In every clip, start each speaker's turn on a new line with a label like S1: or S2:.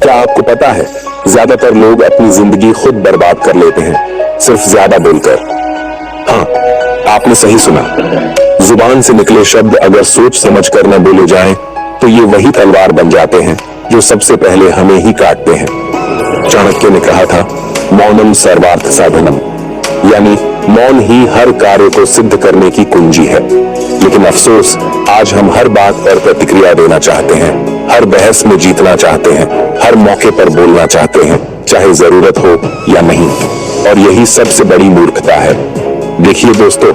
S1: क्या आपको पता है, ज्यादातर लोग अपनी जिंदगी खुद बर्बाद कर लेते हैं, सिर्फ ज्यादा बोलकर। हाँ, आपने सही सुना। जुबान से निकले शब्द अगर सोच समझ कर न बोले जाएं, तो ये वही तलवार बन जाते हैं जो सबसे पहले हमें ही काटते हैं। चाणक्य ने कहा था, मौनम सर्वार्थ साधनम, यानी मौन ही हर कार्य को सिद्ध करने की कुंजी है। लेकिन अफसोस, आज हम हर बात पर प्रतिक्रिया देना चाहते हैं, हर बहस में जीतना चाहते हैं, हर मौके पर बोलना चाहते हैं, चाहे जरूरत हो या नहीं। और यही सबसे बड़ी मूर्खता है। देखिए दोस्तों,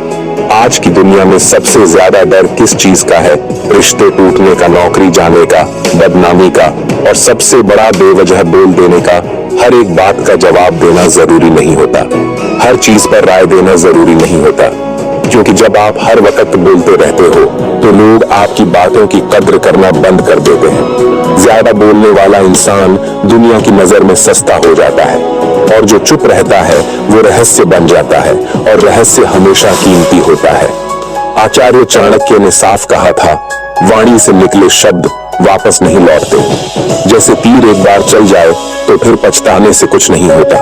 S1: आज की दुनिया में सबसे ज्यादा डर किस चीज का है? रिश्ते टूटने का, नौकरी जाने का, बदनामी का, और सबसे बड़ा बेवजह बोल देने का। हर एक बात का जवाब देना जरूरी नहीं होता, हर चीज पर राय देना जरूरी नहीं होता, क्योंकि जब आप हर वक्त बोलते रहते हो तो लोग आपकी बातों की कद्र करना बंद कर देते हैं। ज्यादा बोलने वाला इंसान दुनिया की नजर में सस्ता हो जाता है, और जो चुप रहता है वो रहस्य बन जाता है, और रहस्य हमेशा कीमती होता है। आचार्य चाणक्य ने साफ कहा था, वाणी से निकले शब्द वापस नहीं लौटते। जैसे तीर एक बार चल जाए तो फिर पछताने से कुछ नहीं होता।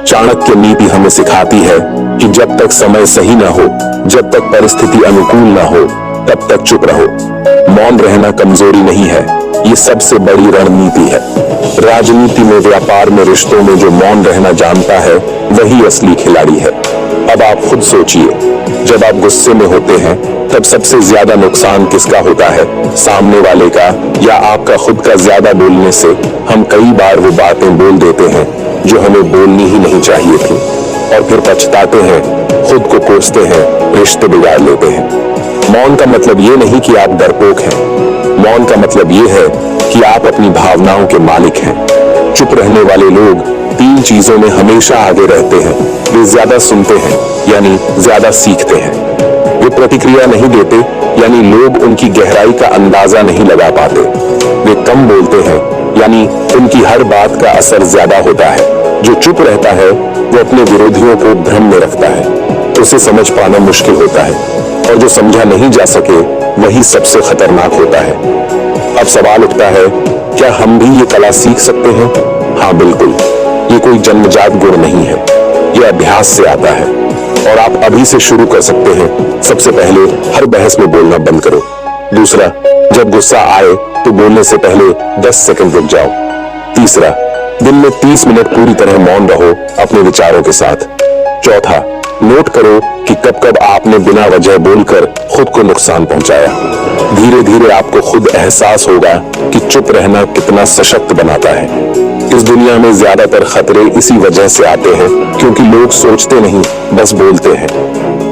S1: चाणक्य नीति हमें सिखाती है कि जब तक समय सही ना हो, जब तक परिस्थिति अनुकूल ना हो, तब तक चुप रहो। मौन रहना कमजोरी नहीं है, ये सबसे बड़ी रणनीति है। राजनीति में, व्यापार में, रिश्तों में जो मौन रहना जानता है वही असली खिलाड़ी है। अब आप खुद सोचिए, जब आप गुस्से में होते हैं तब सबसे ज्यादा नुकसान किसका होता है? सामने वाले का, या आपका खुद का? ज्यादा बोलने से हम कई बार वो बातें बोल देते हैं जो हमें बोलनी ही नहीं चाहिए थी, और फिर पछताते हैं, खुद को कोसते हैं, रिश्ते बिगाड़ लेते हैं। मौन का मतलब ये नहीं कि आप डरपोक हैं, मौन का मतलब ये है कि आप अपनी भावनाओं के मालिक हैं। चुप रहने वाले लोग तीन चीजों में हमेशा आगे रहते हैं। वे ज्यादा सुनते हैं, यानी ज्यादा सीखते हैं। वे प्रतिक्रिया नहीं देते, यानी लोग उनकी गहराई का अंदाजा नहीं लगा पाते। वे कम बोलते हैं, यानी उनकी हर बात का असर ज्यादा होता है। जो चुप रहता है वो अपने विरोधियों को भ्रम में रखता है, उसे समझ पाना मुश्किल होता है, और जो समझा नहीं जा सके वही सबसे खतरनाक होता है। अब सवाल उठता है, क्या हम भी ये कला सीख सकते हैं? हाँ बिल्कुल। ये कोई जन्मजात गुण नहीं है, ये अभ्यास से आता है, और आप अभी से शुरू कर सकते हैं। सबसे पहले, हर बहस में बोलना बंद करो। दूसरा, जब गुस्सा आए तो बोलने से पहले 10 सेकंड रुक जाओ। तीसरा, दिन में 30 मिनट पूरी तरह मौन रहो अपने विचारों के साथ। चौथा, नोट करो कि कब कब आपने बिना वजह बोलकर खुद को नुकसान पहुंचाया। धीरे धीरे आपको खुद एहसास होगा कि चुप रहना कितना सशक्त बनाता है। इस दुनिया में ज्यादातर खतरे इसी वजह से आते हैं, क्योंकि लोग सोचते नहीं, बस बोलते हैं।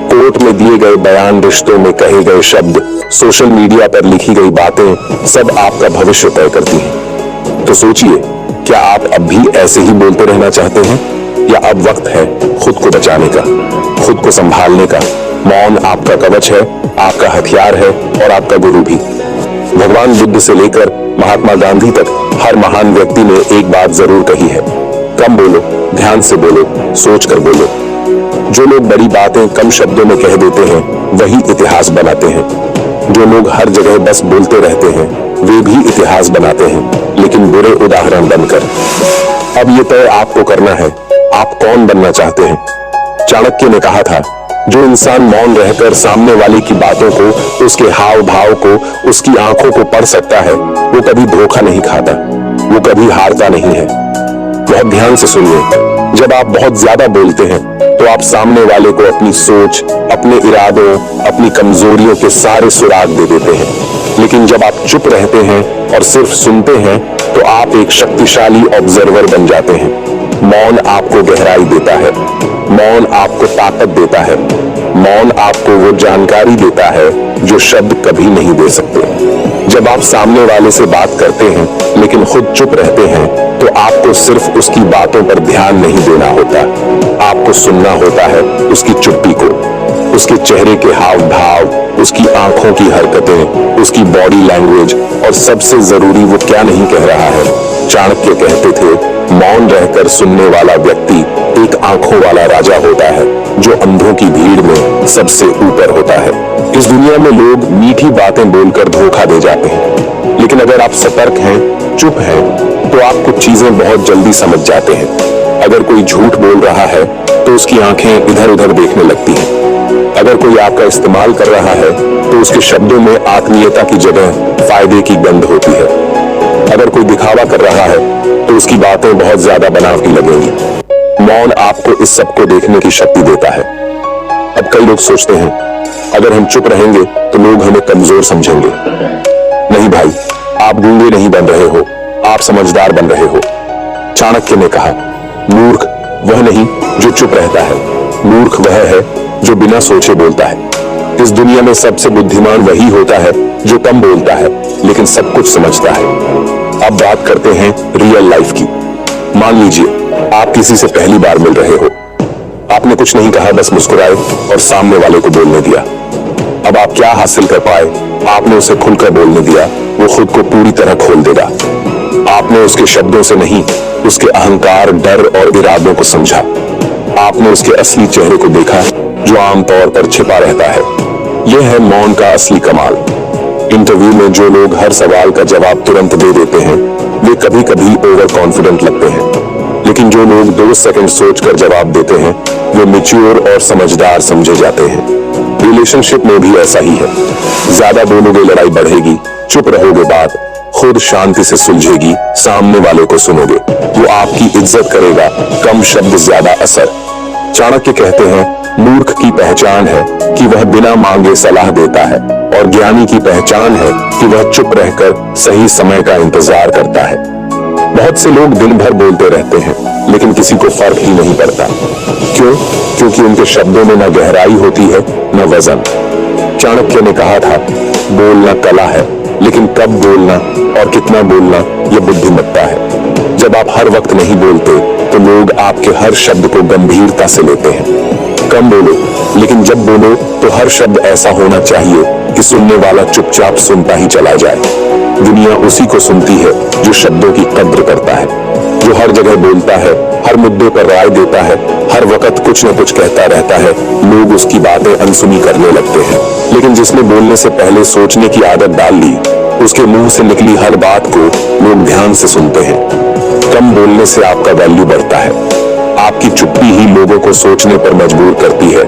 S1: कोर्ट में दिए गए बयान, रिश्तों में कहे गए शब्द, सोशल मीडिया पर लिखी गई बातें, सब आपका भविष्य तय करती हैं। तो सोचिए, क्या आप अब भी ऐसे ही बोलते रहना चाहते हैं, या अब वक्त है खुद को बचाने का, खुद को संभालने का? मौन आपका कवच है, आपका हथियार है, और आपका गुरु भी। भगवान बुद्ध से लेकर महात्मा गांधी तक हर महान व्यक्ति ने एक बात जरूर कही है, कम बोलो, ध्यान से बोलो, सोच कर बोलो। जो लोग बड़ी बातें कम शब्दों में कह देते हैं वही इतिहास बनाते हैं। जो लोग हर जगह बस बोलते रहते हैं वे भी इतिहास बनाते हैं, लेकिन बुरे उदाहरण बनकर। अब ये तय आपको करना है, आप कौन बनना चाहते हैं? चाणक्य ने कहा था, जो इंसान मौन रहकर सामने वाले की बातों को, उसके हाव भाव को, उसकी आंखों को पढ़ सकता है, वो कभी धोखा नहीं खाता, वो कभी हारता नहीं है। बहुत ध्यान से सुनिए, जब आप बहुत ज्यादा बोलते हैं तो आप सामने वाले को अपनी सोच, अपने इरादों, अपनी कमजोरियों के सारे सुराग दे देते हैं। लेकिन जब आप चुप रहते हैं और सिर्फ सुनते हैं तो आप एक शक्तिशाली ऑब्जर्वर बन जाते हैं। मौन आपको गहराई देता है, मौन आपको ताकत देता है, मौन आपको वो जानकारी देता है जो शब्द कभी नहीं दे सकते। जब आप सामने वाले से बात करते हैं लेकिन खुद चुप रहते हैं तो आपको सिर्फ उसकी बातों पर ध्यान नहीं देना होता, आपको सुनना होता है उसकी चुप्पी को, उसके चेहरे के हाव भाव, उसकी आंखों की हरकतें, उसकी बॉडी लैंग्वेज, और सबसे जरूरी वो क्या नहीं कह रहा है। चाणक्य कहते थे, मौन रहकर सुनने वाला व्यक्ति एक आंखों वाला राजा होता है जो अंधों की भीड़ में सबसे ऊपर होता है। इस दुनिया में लोग मीठी बातें बोलकर धोखा दे जाते हैं, लेकिन अगर आप सतर्क हैं, चुप हैं, तो आप कुछ चीजें बहुत जल्दी समझ जाते हैं। अगर कोई झूठ बोल रहा है तो उसकी आंखें इधर उधर देखने लगती हैं। अगर कोई आपका इस्तेमाल कर रहा है तो उसके शब्दों में आत्मीयता की जगह फायदे की गंध होती है। अगर कोई दिखावा कर रहा है तो उसकी बातें बहुत ज्यादा बनावटी लगेंगी। मौन आपको इस सब को देखने की शक्ति देता है। अब कई लोग सोचते हैं अगर हम चुप रहेंगे तो लोग हमें कमजोर समझेंगे। नहीं भाई, आप गूंगे नहीं बन रहे हो, आप समझदार बन रहे हो। चाणक्य ने कहा, मूर्ख वह नहीं जो चुप रहता है, मूर्ख वह है जो बिना सोचे बोलता है। इस दुनिया में सबसे बुद्धिमान वही होता है जो कम बोलता है लेकिन सब कुछ समझता है। अब बात करते हैं रियल लाइफ की। मान लीजिए आप किसी से पहली बार मिल रहे हो। आपने कुछ नहीं कहा, बस मुस्कुराए और सामने वाले को बोलने दिया। अब आप क्या हासिल कर पाए? आपने उसे खुलकर बोलने दिया, वो खुद को पूरी तरह खोल देगा। आपने उसके शब्दों से नहीं, उसके अहंकार, डर और इरादों को समझा। आपने उसके असली चेहरे को देखा जो आमतौर पर छिपा रहता है। यह है मौन का असली कमाल। इंटरव्यू में जो लोग हर सवाल का जवाब तुरंत दे देते हैं वे कभी कभी ओवर कॉन्फिडेंट लगते हैं, लेकिन जो लोग 2 सेकंड सोचकर जवाब देते हैं वे मैच्योर और समझदार समझे जाते हैं। रिलेशनशिप में भी ऐसा ही है। ज्यादा बोलोगे लड़ाई बढ़ेगी, चुप रहोगे बात खुद शांति से सुलझेगी। सामने वाले को सुनोगे, वो आपकी इज्जत करेगा। कम शब्द ज्यादा असर। चाणक्य कहते हैं, मूर्ख की पहचान है कि वह बिना मांगे सलाह देता है और ज्ञानी की पहचान है कि वह चुप रहकर सही समय का इंतजार करता है। बहुत से लोग दिन भर बोलते रहते हैं लेकिन किसी को फर्क ही नहीं पड़ता। क्यों? क्योंकि उनके शब्दों में न गहराई होती है न वजन। चाणक्य ने कहा था, बोलना कला है लेकिन कब बोलना और कितना बोलना यह बुद्धिमत्ता है। जब आप हर वक्त नहीं बोलते तो लोग आपके हर शब्द को गंभीरता से लेते हैं। कम बोलो, लेकिन जब बोलो तो हर शब्द ऐसा होना चाहिए कि सुनने वाला चुपचाप सुनता ही चला जाए। दुनिया उसी को सुनती है जो शब्दों की कद्र करता है, जो हर जगह बोलता है, हर मुद्दे पर राय देता है, हर वक्त कुछ न कुछ कहता रहता है। लोग उसकी बातें अनसुनी करने लगते हैं, लेकिन जिसने बोलने से पहले सोचने की आदत डाल ली, उसके मुंह से निकली हर बात को लोग ध्यान से सुनते हैं। कम बोलने से आपका वैल्यू बढ़ता है। आपकी चुप्पी ही लोगों को सोचने पर मजबूर करती है,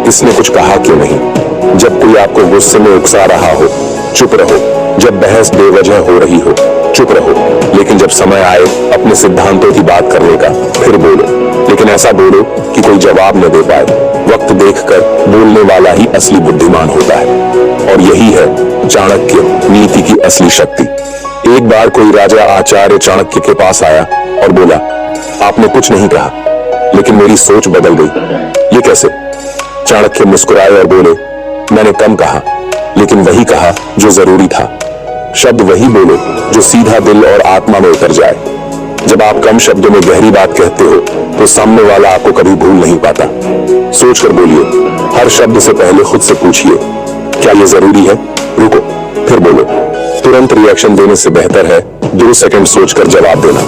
S1: इसने कुछ कहा क्यों नहीं। जब कोई आपको गुस्से में उकसा रहा हो, चुप रहो। जब बहस बेवजह हो रही हो, चुप रहो। लेकिन जब समय आए अपने सिद्धांतों की बात करने का, फिर बोलो, लेकिन ऐसा बोलो कि कोई जवाब न दे पाए। वक्त देखकर बोलने वाला ही असली बुद्धिमान होता है, और यही है चाणक्य नीति की असली शक्ति। एक बार कोई राजा आचार्य चाणक्य के पास आया और बोला, आपने कुछ नहीं कहा लेकिन मेरी सोच बदल गई। ये कैसे? चाणक्य मुस्कुराए और बोले, मैंने कम कहा लेकिन वही कहा जो जरूरी था। शब्द वही बोलो जो सीधा दिल और आत्मा में उतर जाए। जब आप कम शब्दों में गहरी बात कहते हो तो सामने वाला आपको कभी भूल नहीं पाता। सोचकर बोलिए। हर शब्द से पहले खुद से पूछिए, क्या ये जरूरी है? रुको, फिर बोलो। तुरंत रिएक्शन देने से बेहतर है 2 सेकंड सोचकर जवाब देना।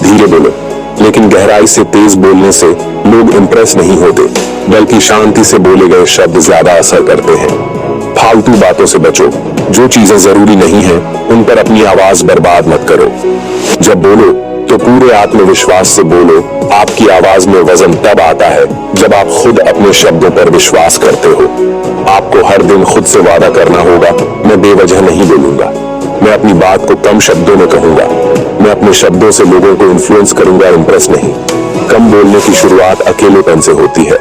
S1: धीरे बोलो, लेकिन गहराई से तेज बोलने से लोग इंप्रेस नहीं होते, बल्कि शांति से बोले गए शब्द ज्यादा असर करते हैं। फालतू बातों से बचो। जो चीजें जरूरी नहीं है उन पर अपनी आवाज बर्बाद मत करो। जब बोलो तो पूरे आत्मविश्वास से बोलो। आपकी आवाज में वजन तब आता है जब आप खुद अपने शब्दों पर विश्वास करते हो। आपको हर दिन खुद से वादा करना होगा, मैं बेवजह नहीं बोलूंगा, मैं अपनी बात को कम शब्दों में कहूंगा, मैं अपने शब्दों से लोगों को इन्फ्लुएंस करूंगा, इंप्रेस नहीं। कम बोलने की शुरुआत अकेलेपन से होती है।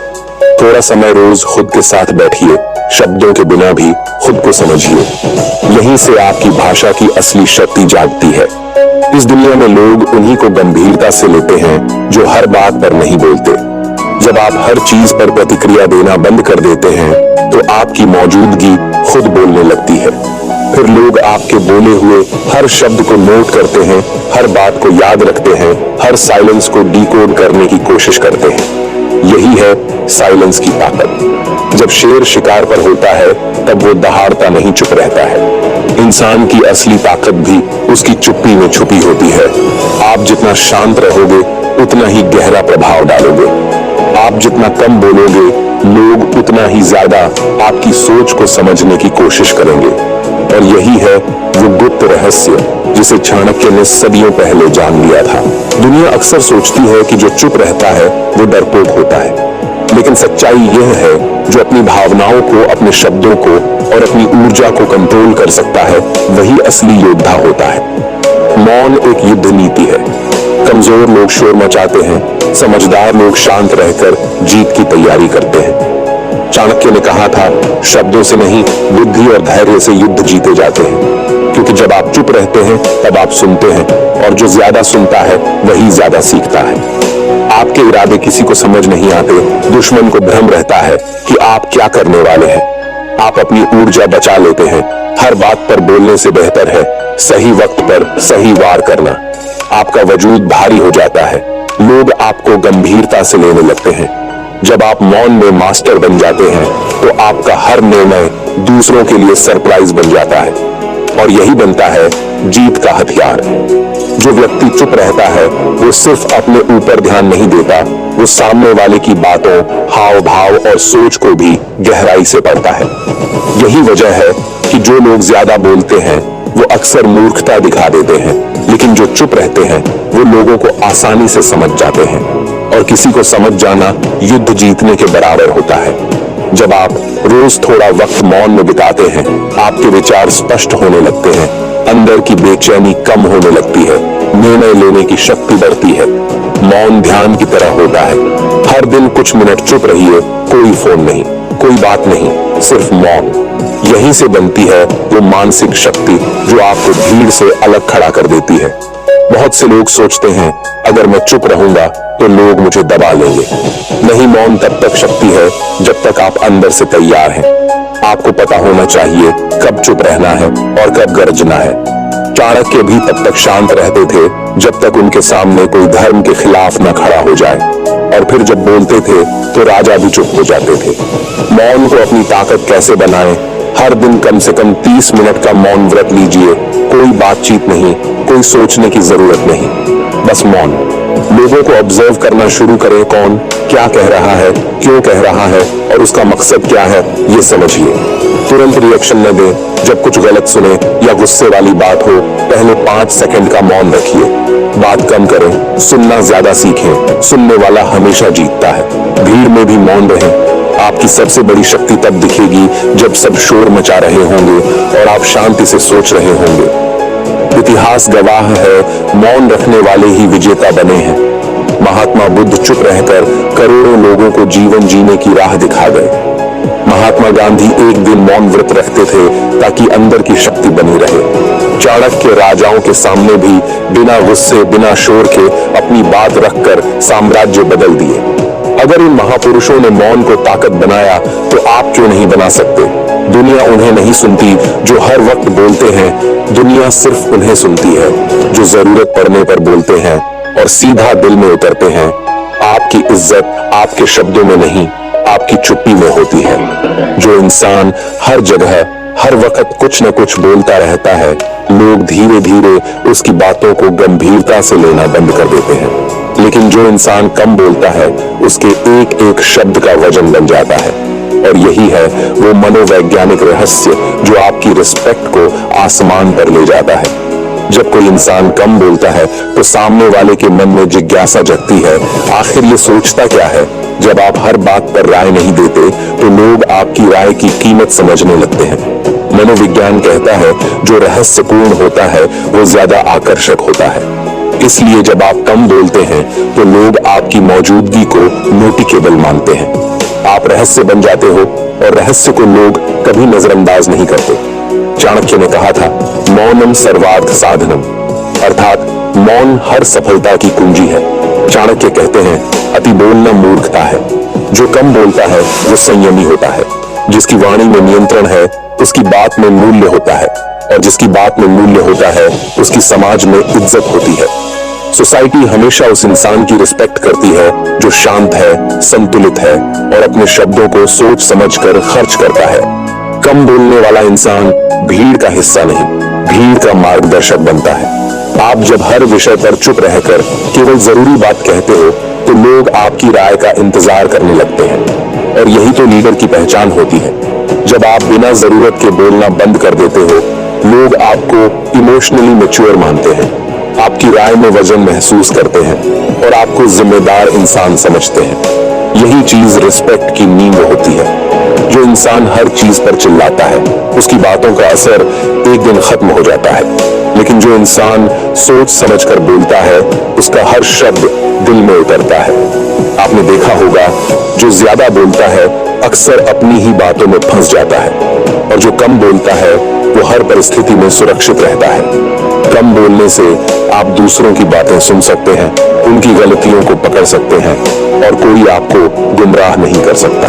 S1: थोड़ा समय रोज खुद के साथ बैठिए, शब्दों के बिना भी खुद को समझिए। यहीं से आपकी भाषा की असली शक्ति जागती है। इस दुनिया में लोग उन्हीं को गंभीरता से लेते हैं जो हर बात पर नहीं बोलते। जब आप हर चीज पर प्रतिक्रिया देना बंद कर देते हैं तो आपकी मौजूदगी खुद बोलने लगती है। फिर लोग आपके बोले हुए हर शब्द को नोट करते हैं, हर बात को याद रखते हैं, हर साइलेंस को डिकोड करने की कोशिश करते हैं। यही है साइलेंस की ताकत। जब शेर शिकार पर होता है तब वो दहाड़ता नहीं, चुप रहता है। इंसान की असली ताकत भी उसकी चुप्पी में छुपी होती है। आप जितना शांत रहोगे उतना ही गहरा प्रभाव डालोगे। आप जितना कम बोलोगे लोग उतना ही ज्यादा आपकी सोच को समझने की कोशिश करेंगे। और यही है वो गुप्त रहस्य जिसे चाणक्य ने सदियों पहले जान लिया था। दुनिया अक्सर सोचती है कि जो चुप रहता है वो डरपोक होता है, लेकिन सच्चाई यह है जो अपनी भावनाओं को, अपने शब्दों को और अपनी ऊर्जा को कंट्रोल कर सकता है, वही असली योद्धा होता है। मौन एक युद्ध नीति है। कमजोर लोग शोर मचाते हैं, समझदार लोग शांत रहकर जीत की तैयारी करते हैं। चाणक्य ने कहा था, शब्दों से नहीं, बुद्धि और धैर्य से युद्ध जीते जाते हैं। क्योंकि जब आप चुप रहते हैं तब आप सुनते हैं, और जो ज्यादा सुनता है वही ज्यादा सीखता है। आपके इरादे किसी को समझ नहीं आते, दुश्मन को भ्रम रहता है कि आप क्या करने वाले हैं। आप अपनी ऊर्जा बचा लेते हैं। हर बात पर बोलने से बेहतर है सही वक्त पर सही वार करना। आपका वजूद भारी हो जाता है, लोग आपको गंभीरता से लेने लगते हैं। जब आप मौन में मास्टर बन जाते हैं तो आपका हर निर्णय दूसरों के लिए सरप्राइज बन जाता है, और यही बनता है जीत का हथियार। जो व्यक्ति चुप रहता है वो सिर्फ अपने ऊपर ध्यान नहीं देता, वो सामने वाले की बातों, हाव भाव और सोच को भी गहराई से पढ़ता है। यही वजह है कि जो लोग ज्यादा बोलते हैं वो अक्सर मूर्खता दिखा देते हैं, लेकिन जो चुप रहते हैं वो लोगों को आसानी से समझ जाते हैं। और किसी को समझ जाना युद्ध जीतने के बराबर होता है। जब आप रोज थोड़ा वक्त मौन में बिताते हैं, आपके विचार स्पष्ट होने लगते हैं, अंदर की बेचैनी कम होने लगती है, निर्णय लेने की शक्ति बढ़ती है। मौन ध्यान की तरह होता है। हर दिन कुछ मिनट चुप रहिए, कोई फोन नहीं, कोई बात नहीं, सिर्फ मौन। यहीं से बनती है वो मानसिक शक्ति जो आपको भीड़ से अलग खड़ा कर देती है। बहुत से लोग सोचते हैं अगर मैं चुप रहूंगा तो लोग मुझे दबा लेंगे। नहीं, मौन तब तक शक्ति है जब तक आप अंदर से तैयार हैं। आपको पता होना चाहिए कब चुप रहना है और कब गरजना है। चाणक्य भी तब तक शांत रहते थे जब तक उनके सामने कोई धर्म के खिलाफ न खड़ा हो जाए, और फिर जब बोलते थे तो राजा भी चुप हो जाते थे। मौन को अपनी ताकत कैसे बनाएं? हर दिन कम से कम 30 मिनट का मौन व्रत लीजिए। कोई बातचीत नहीं, कोई सोचने की जरूरत नहीं, बस मौन। लोगों को ऑब्जर्व करना शुरू करें, कौन क्या कह रहा है, क्यों कह रहा है और उसका मकसद क्या है, ये समझिए। तुरंत रिएक्शन न दें। जब कुछ गलत सुने या गुस्से वाली बात हो, पहले 5 सेकंड का मौन रखिए। बात कम करें, सुनना ज्यादा सीखें। सुनने वाला हमेशा जीतता है। भीड़ में भी मौन रहें। आपकी सबसे बड़ी शक्ति तब दिखेगी जब सब शोर मचा रहे होंगे और आप शांति से सोच रहे होंगे। इतिहास गवाह है, मौन रखने वाले ही विजेता बने हैं। महात्मा बुद्ध चुप रहकर करोड़ों लोगों को जीवन जीने की राह दिखा गए। महात्मा गांधी एक दिन मौन व्रत रखते थे ताकि अंदर की शक्ति बनी रहे। चाणक्य राजाओं के सामने भी बिना गुस्से, बिना शोर के अपनी बात रखकर साम्राज्य बदल दिए। अगर इन महापुरुषों ने मौन को ताकत बनाया तो आप क्यों नहीं बना सकते? दुनिया उन्हें नहीं सुनती जो हर वक्त बोलते हैं, दुनिया सिर्फ उन्हें सुनती है जो जरूरत पड़ने पर बोलते हैं और सीधा दिल में उतरते हैं। आपकी इज्जत आपके शब्दों में नहीं, आपकी चुप्पी में होती है। जो इंसान हर जगह हर वक्त कुछ न कुछ बोलता रहता है, लोग धीरे धीरे उसकी बातों को गंभीरता से लेना बंद कर देते हैं। लेकिन जो इंसान कम बोलता है, उसके एक एक शब्द का वजन बन जाता है। और यही है वो मनोवैज्ञानिक रहस्य जो आपकी रिस्पेक्ट को आसमान पर ले जाता है। जब कोई इंसान कम बोलता है तो सामने वाले के मन में जिज्ञासा जगती है, आखिर ये सोचता क्या है। जब आप हर बात पर राय नहीं देते तो लोग आपकी राय की कीमत समझने लगते हैं। मनोविज्ञान कहता है जो रहस्यपूर्ण होता है वो ज्यादा आकर्षक होता है। इसलिए जब आप कम बोलते हैं तो लोग आपकी मौजूदगी को नोटिकेबल मानते हैं। आप रहस्य बन जाते हो और रहस्य को लोग कभी नजरअंदाज नहीं करते। चाणक्य ने कहा था, मौनम सर्वार्थ साधनम, अर्थात मौन हर सफलता की कुंजी है। चाणक्य कहते हैं, अति बोलना मूर्खता है। जो कम बोलता है वो संयमी होता है। जिसकी वाणी में नियंत्रण है उसकी बात में मूल्य होता है, और जिसकी बात में मूल्य होता है उसकी समाज में इज्जत होती है। सोसाइटी हमेशा उस इंसान की रिस्पेक्ट करती है जो शांत है, संतुलित है और अपने शब्दों को सोच समझकर खर्च करता है। कम बोलने वाला इंसान भीड़ का हिस्सा नहीं, भीड़ का मार्गदर्शक बनता है। आप जब हर विषय पर चुप रहकर केवल जरूरी बात कहते हो तो लोग आपकी राय का इंतजार करने लगते हैं। और यही तो लीडर की पहचान होती है। जब आप बिना जरूरत के बोलना बंद कर देते हो, लोग आपको इमोशनली मैच्योर मानते हैं, आपकी राय में वजन महसूस करते हैं और आपको जिम्मेदार इंसान समझते हैं। यही चीज रिस्पेक्ट की नींव होती है। जो इंसान हर चीज पर चिल्लाता है, उसकी बातों का असर एक दिन खत्म हो जाता है, लेकिन जो इंसान सोच समझकर बोलता है, उसका हर शब्द दिल में उतरता है। आपने देखा होगा, जो ज्यादा बोलता है अक्सर अपनी ही बातों में फंस जाता है, और जो कम बोलता है वो हर परिस्थिति में सुरक्षित रहता है। कम बोलने से आप दूसरों की बातें सुन सकते हैं, उनकी गलतियों को पकड़ सकते हैं, और कोई आपको गुमराह नहीं कर सकता।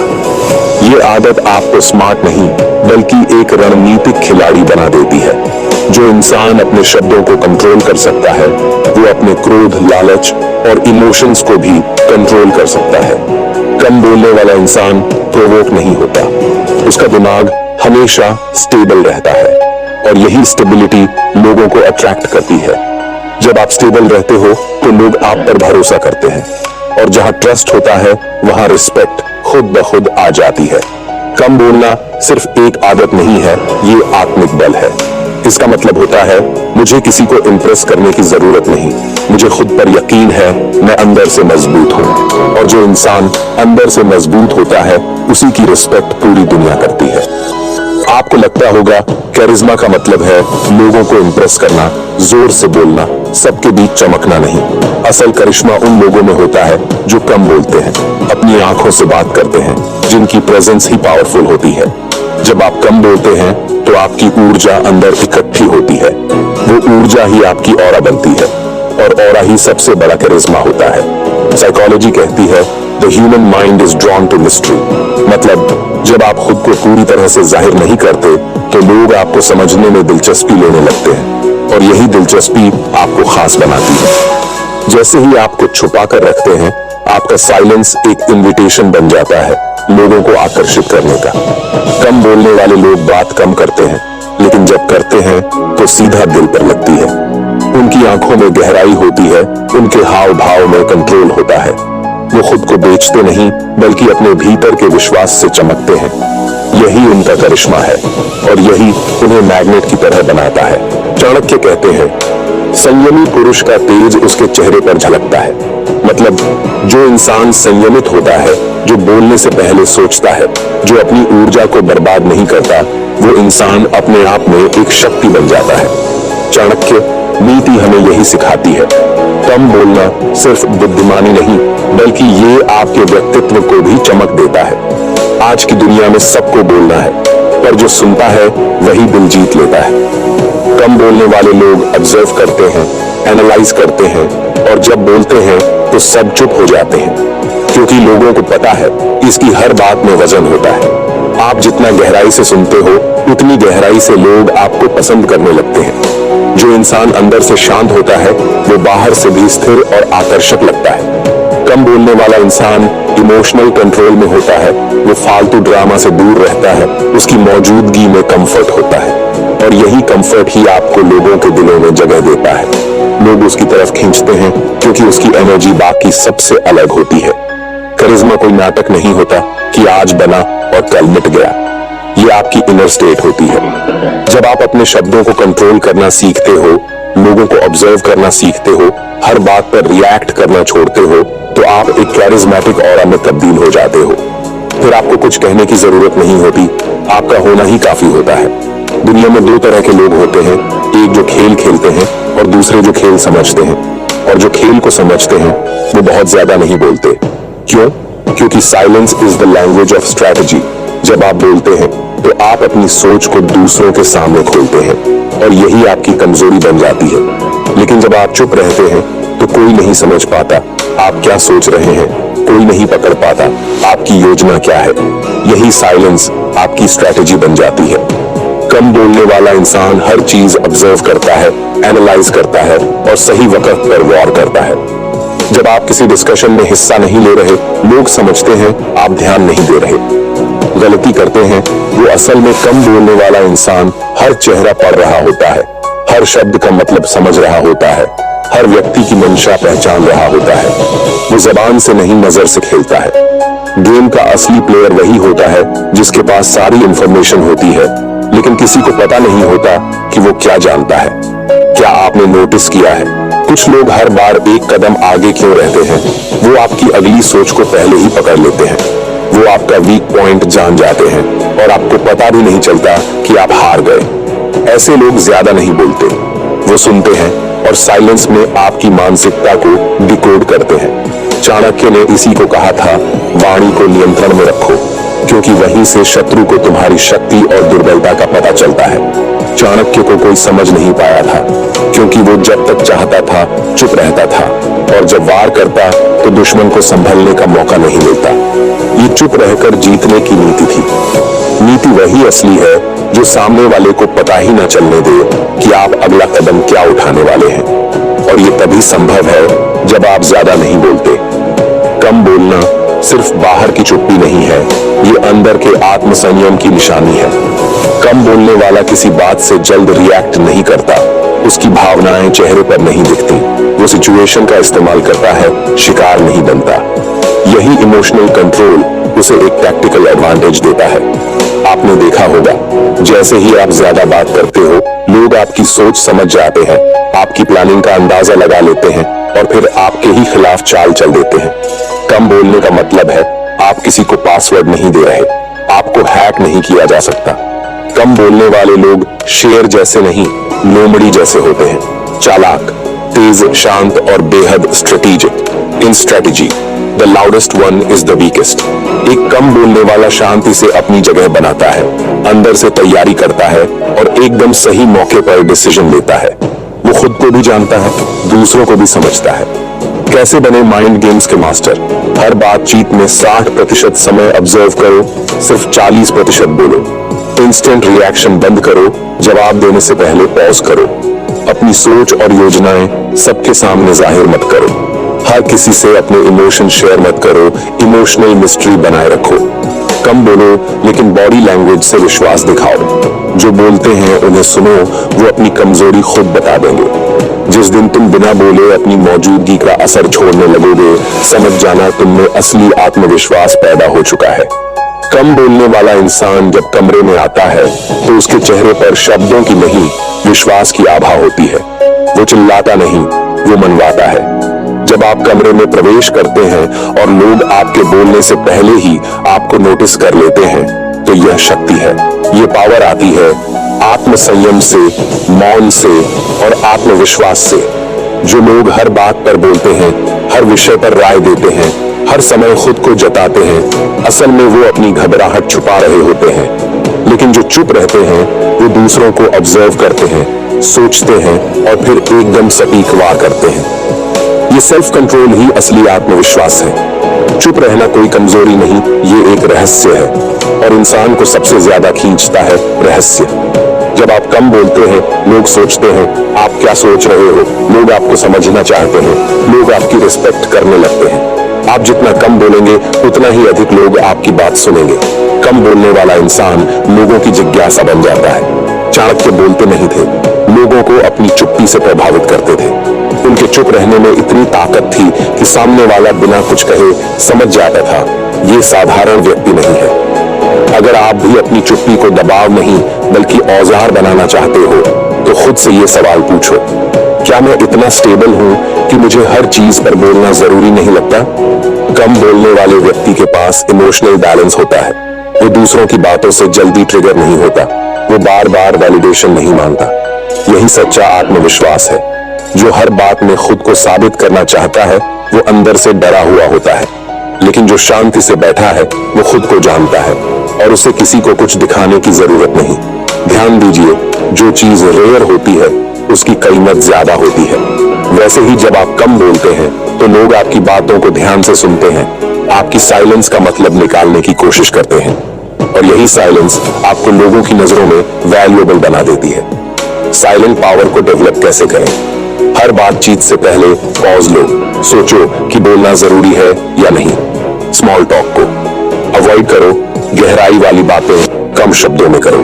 S1: ये आदत आपको स्मार्ट नहीं बल्कि एक रणनीतिक खिलाड़ी बना देती है। जो इंसान अपने शब्दों को कंट्रोल कर सकता है, वो अपने क्रोध, लालच और इमोशंस को भी कंट्रोल कर सकता है। कम बोलने वाला इंसान प्रोवोक नहीं होता, उसका दिमाग हमेशा स्टेबल रहता है, और यही स्टेबिलिटी लोगों को अट्रैक्ट करती है। जब आप स्टेबल रहते हो तो लोग आप पर भरोसा करते हैं, और जहां ट्रस्ट होता है वहां रिस्पेक्ट खुद ब खुद आ जाती है। कम बोलना सिर्फ एक आदत नहीं है, ये आत्मिक बल है। इसका मतलब होता है, मुझे किसी को इम्प्रेस करने की जरूरत नहीं, मुझे खुद पर यकीन है, मैं अंदर से मजबूत हूँ। और जो इंसान अंदर से मजबूत होता है, उसी की रिस्पेक्ट पूरी दुनिया करती है। आपको लगता होगा कैरिज्मा का मतलब है लोगों को इम्प्रेस करना, जोर से बोलना, सबके बीच चमकना नहीं। असल करिश्मा उन लोगों में होता है जो कम बोलते हैं, अपनी आंखों से बात करते हैं, जिनकी प्रेजेंस ही पावरफुल होती है। जब आप कम बोलते हैं तो आपकी ऊर्जा अंदर इकट्ठी होती है, वो ऊर्जा ही आपकी ऑरा बनती है, और ऑरा ही सबसे बड़ा कैरिज्मा होता है। साइकोलॉजी कहती है the human mind is drawn to mystery, मतलब जब आप खुद को पूरी तरह से जाहिर नहीं करते तो लोग आपको समझने में दिलचस्पी लेने लगते हैं, और यही दिलचस्पी आपको खास बनाती है। जैसे ही आप कुछ छुपा कर रखते हैं, आपका साइलेंस एक इन्विटेशन बन जाता है लोगों को आकर्षित करने का। कम बोलने वाले लोग बात कम करते हैं, लेकिन जब करते हैं तो सीधा दिल पर लगती है। उनकी आंखों में गहराई होती है, उनके हाव भाव में कंट्रोल होता है। वो खुद को बेचते नहीं बल्कि अपने भीतर के विश्वास से चमकते हैं। यही उनका करिश्मा है, और यही उन्हें मैग्नेट की तरह बनाता है। चाणक्य कहते हैं, संयमी पुरुष का तेज उसके चेहरे पर झलकता है। मतलब जो इंसान संयमित होता है, जो बोलने से पहले सोचता है, जो अपनी ऊर्जा को बर्बाद नहीं करता, वो इंसान अपने आप में एक शक्ति बन जाता है। चाणक्य नीति हमें यही सिखाती है। कम बोलना सिर्फ बुद्धिमानी नहीं, बल्कि ये आपके व्यक्तित्व को भी चमक देता है। आज की दुनिया में सबको बोलना है, पर जो सुनता है वही दिल जीत लेता है। कम बोलने वाले लोग ऑब्जर्व करते हैं, एनालाइज करते हैं, और जब बोलते हैं तो सब चुप हो जाते हैं, क्योंकि लोगों को पता है इसकी हर बात में वजन होता है। आप जितना गहराई से सुनते हो, उतनी गहराई से लोग आपको पसंद करने लगते हैं। जो इंसान अंदर से शांत होता है, वो बाहर से भी स्थिर और आकर्षक लगता है। कम बोलने वाला इंसान इमोशनल कंट्रोल में होता है, वो फालतू ड्रामा से दूर रहता है, उसकी मौजूदगी में कंफर्ट होता है, और यही कंफर्ट ही आपको लोगों के दिलों में जगह देता है। लोग उसकी तरफ खींचते हैं क्योंकि उसकी एनर्जी बाकी सबसे अलग होती है। करिश्मा कोई नाटक नहीं होता कि आज बना और कल मिट गया। ये आपकी इनर स्टेट होती है। जब आप अपने शब्दों को कंट्रोल करना सीखते हो, लोगों को ऑब्जर्व करना सीखते हो, हर बात पर रिएक्ट करना छोड़ते हो, तो आप एक कैरिज्मेटिक ऑरा में तब्दील हो जाते हो। फिर आपको कुछ कहने की जरूरत नहीं होती, आपका होना ही काफी होता है। दुनिया में दो तरह के लोग होते हैं, एक जो खेल खेलते हैं और दूसरे जो खेल समझते हैं। और जो खेल को समझते हैं वो बहुत ज्यादा नहीं बोलते। क्यों? क्योंकि silence is the language of strategy. जब आप बोलते हैं तो आप अपनी सोच को दूसरों के सामने खोलते हैं, और यही आपकी कमजोरी बन जाती है। लेकिन जब आप चुप रहते हैं तो कोई नहीं समझ पाता आप क्या सोच रहे हैं, कोई नहीं पकड़ पाता आपकी योजना क्या है। यही साइलेंस आपकी स्ट्रैटेजी बन जाती है। कम बोलने वाला इंसान हर चीज ऑब्जर्व करता है, एनालाइज करता है, और सही वक्त पर वॉर करता है। जब आप किसी डिस्कशन में हिस्सा नहीं ले रहे, लोग समझते हैं आप ध्यान नहीं दे रहे, गलती करते हैं। वो असल में कम बोलने वाला इंसान हर चेहरा पढ़ रहा होता है, हर शब्द का मतलब समझ रहा होता है, हर व्यक्ति की मंशा पहचान रहा होता है। वो जबान से नहीं, नजर से खेलता है। गेम का असली प्लेयर वही होता है जिसके पास सारी इंफॉर्मेशन होती है, लेकिन किसी को पता नहीं होता कि वो क्या जानता है। क्या आपने नोटिस किया है, कुछ लोग हर बार एक कदम आगे क्यों रहते हैं? वो आपकी अगली सोच को पहले ही पकड़ लेते हैं। वो आपका वीक पॉइंट जान जाते हैं और आपको पता भी नहीं चलता कि आप हार गए। ऐसे लोग ज्यादा नहीं बोलते, वो सुनते हैं और साइलेंस में आपकी मानसिकता को डिकोड करते हैं। चाणक्य ने इसी को कहा था, वाणी को नियंत्रण में रखो, क्योंकि वहीं से शत्रु को तुम्हारी शक्ति और दुर्बलता का पता चलता है। चाणक्य को कोई समझ नहीं पाया था, क्योंकि वो जब तक चाहता था चुप रहता था, और जब वार करता तो दुश्मन को संभलने का मौका नहीं मिलता। ये चुप रहकर जीतने की नीति थी। नीति वही असली है जो सामने वाले को पता ही न चलने दे कि आप अगला कदम क्या उठाने वाले हैं। और ये तभी संभव है जब आप ज्यादा नहीं बोलते। कम बोलना सिर्फ बाहर की चुप्पी नहीं है, ये अंदर के आत्मसंयम की निशानी है। कम बोलने वाला किसी बात से जल्द रिएक्ट नहीं करता, उसकी भावनाएं चेहरे पर नहीं दिखती। वो सिचुएशन का इस्तेमाल करता है, शिकार नहीं बनता। यही इमोशनल कंट्रोल उसे एक टैक्टिकल एडवांटेज देता है। आपने देखा होगा, जैसे ही आप ज्यादा बात करते हो, लोग आपकी सोच समझ जाते हैं, आपकी प्लानिंग का अंदाजा लगा लेते हैं और फिर आपके ही खिलाफ चाल चल देते हैं। कम बोलने का मतलब है आप किसी को पासवर्ड नहीं दे रहे, आपको हैक नहीं किया जा सकता। कम बोलने वाले लोग शेर जैसे नहीं, लोमड़ी जैसे होते हैं। चालाक, तेज, शांत और बेहद strategic. In strategy the loudest one is the weakest. एक कम बोलने वाला शांति से अपनी जगह बनाता है, अंदर से तैयारी करता है और एकदम सही मौके पर डिसीजन लेता है। वो खुद को भी जानता है, दूसरों को भी समझता है। कैसे बने माइंड गेम्स के मास्टर? हर बातचीत में 60% समय ऑब्जर्व करो, सिर्फ 40% बोलो। इंस्टेंट रिएक्शन बंद करो, जवाब देने से पहले पॉज करो। अपनी सोच और योजनाएं सबके सामने जाहिर मत करो। हर किसी से अपने इमोशन शेयर मत करो, इमोशनल मिस्ट्री बनाए रखो। कम बोलो लेकिन बॉडी लैंग्वेज से विश्वास दिखाओ। जो बोलते हैं उन्हें सुनो, वो अपनी कमजोरी खुद बता देंगे। जिस दिन तुम बिना बोले अपनी मौजूदगी का असर छोड़ने लगोगे, समझ जाना तुम में असली आत्मविश्वास पैदा हो चुका है। कम बोलने वाला इंसान जब कमरे में आता है तो उसके चेहरे पर शब्दों की नहीं, विश्वास की आभा होती है। वो चिल्लाता नहीं, वो मनवाता है। जब आप कमरे में प्रवेश करते हैं और लोग आपके बोलने से पहले ही आपको नोटिस कर लेते हैं, तो यह शक्ति है। ये पावर आती है आत्मसंयम से, मौन से और आत्मविश्वास से। जो लोग हर बात पर बोलते हैं, हर विषय पर राय देते हैं, हर समय खुद को जताते हैं, असल में वो अपनी घबराहट छुपा रहे होते हैं। लेकिन जो चुप रहते हैं, वो दूसरों को ऑब्जर्व करते हैं, सोचते हैं और फिर एकदम सटीक वार करते हैं। ये सेल्फ कंट्रोल ही असली आत्मविश्वास है। चुप रहना कोई कमजोरी नहीं, ये एक रहस्य है और इंसान को सबसे ज्यादा खींचता है रहस्य। जब आप कम बोलते हैं, लोग सोचते हैं आप क्या सोच रहे हो, लोग आपको समझना चाहते हैं, लोग आपकी रिस्पेक्ट करने लगते हैं। आप जितना कम बोलेंगे उतना ही अधिक लोग आपकी बात सुनेंगे। कम बोलने वाला इंसान लोगों की जिज्ञासा बन जाता है। चाणक्य बोलते नहीं थे, लोगों को अपनी चुप्पी से प्रभावित करते थे। उनके चुप रहने में इतनी ताकत थी कि सामने वाला बिना कुछ कहे समझ जाता था, ये साधारण व्यक्ति नहीं है। अगर आप भी अपनी चुप्पी को दबाव नहीं बल्कि औजार बनाना चाहते हो, तो खुद से ये सवाल पूछो, क्या मैं इतना स्टेबल हूँ कि मुझे हर चीज पर बोलना जरूरी नहीं लगता? कम बोलने वाले व्यक्ति के पास इमोशनल बैलेंस होता है। वो दूसरों की बातों से जल्दी ट्रिगर नहीं होता, वो बार बार वैलिडेशन नहीं मांगता। यही सच्चा आत्मविश्वास है। जो हर बात में खुद को साबित करना चाहता है, वो अंदर से डरा हुआ होता है। लेकिन जो शांति से बैठा है, वो खुद को जानता है और उसे किसी को कुछ दिखाने की जरूरत नहीं। ध्यान दीजिए, जो चीज रेयर होती है उसकी कीमत ज्यादा होती है। वैसे ही जब आप कम बोलते हैं तो लोग आपकी बातों को ध्यान से सुनते हैं, आपकी साइलेंस का मतलब निकालने की कोशिश करते हैं और यही साइलेंस आपको लोगों की नजरों में वैल्यूएबल बना देती है। साइलेंट पावर को डेवलप कैसे करें? हर बातचीत से पहले पॉज लो, सोचो कि बोलना जरूरी है या नहीं। स्मॉल टॉक को अवॉइड करो, गहराई वाली बातें कम शब्दों में करो।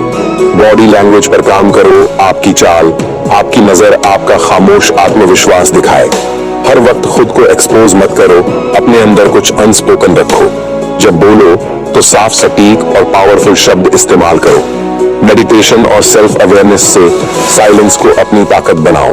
S1: बॉडी लैंग्वेज पर काम करो, आपकी चाल, आपकी नजर आपका खामोश आत्मविश्वास दिखाए। हर वक्त खुद को एक्सपोज मत करो, अपने अंदर कुछ अनस्पोकन रखो। जब बोलो तो साफ, सटीक और पावरफुल शब्द इस्तेमाल करो। मेडिटेशन और सेल्फ अवेयरनेस से साइलेंस को अपनी ताकत बनाओ।